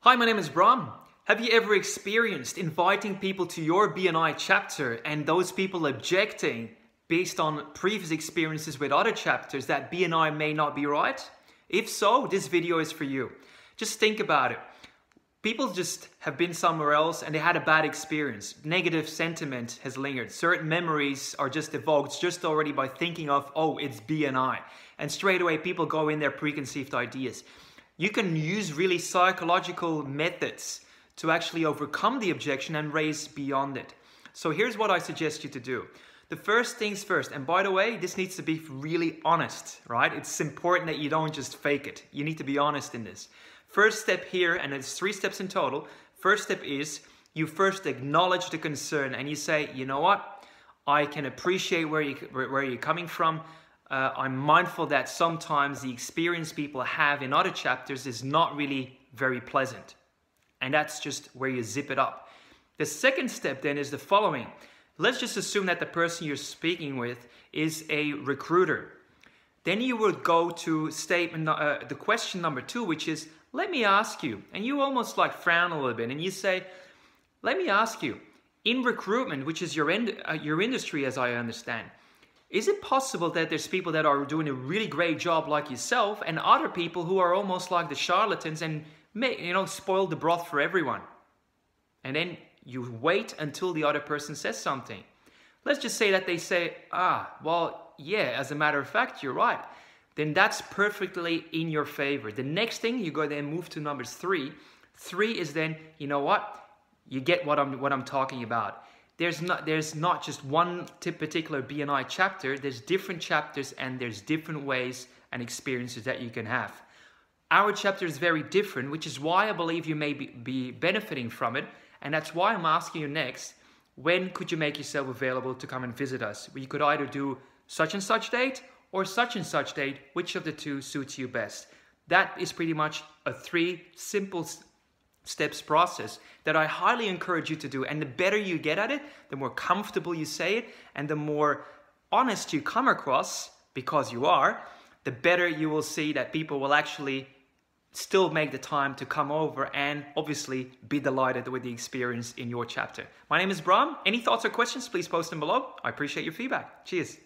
Hi, my name is Bram. Have you ever experienced inviting people to your BNI chapter and those people objecting based on previous experiences with other chapters that BNI may not be right? If so, this video is for you. Just think about it. People just have been somewhere else and they had a bad experience. Negative sentiment has lingered. Certain memories are just evoked just already by thinking of, oh, it's BNI. And straight away people go in their preconceived ideas. You can use really psychological methods to actually overcome the objection and raise beyond it. So here's what I suggest you to do. The first things first, and by the way, this needs to be really honest, right? It's important that you don't just fake it. You need to be honest in this. First step here, and it's 3 steps in total. First step is you first acknowledge the concern and you say, you know what? I can appreciate where you're coming from. I'm mindful that sometimes the experience people have in other chapters is not really very pleasant. And that's just where you zip it up. The second step then is the following. Let's just assume that the person you're speaking with is a recruiter. Then you would go to statement, the question number 2, which is, let me ask you, and you almost like frown a little bit and you say, let me ask you, in recruitment, which is your industry as I understand, is it possible that there's people that are doing a really great job like yourself and other people who are almost like the charlatans and spoil the broth for everyone? And then you wait until the other person says something. Let's just say that they say, well, yeah, as a matter of fact, you're right. Then that's perfectly in your favor. The next thing, you go then move to number 3. 3 is then, you know what? You get what I'm talking about. There's not just one particular BNI chapter. There's different chapters and there's different ways and experiences that you can have. Our chapter is very different, which is why I believe you may be benefiting from it. And that's why I'm asking you next, when could you make yourself available to come and visit us? You could either do such and such date or such and such date. Which of the 2 suits you best? That is pretty much a 3 simple steps process that I highly encourage you to do. And the better you get at it, the more comfortable you say it, and the more honest you come across, because you are, the better you will see that people will actually still make the time to come over and obviously be delighted with the experience in your chapter. My name is Bram. Any thoughts or questions, please post them below. I appreciate your feedback. Cheers.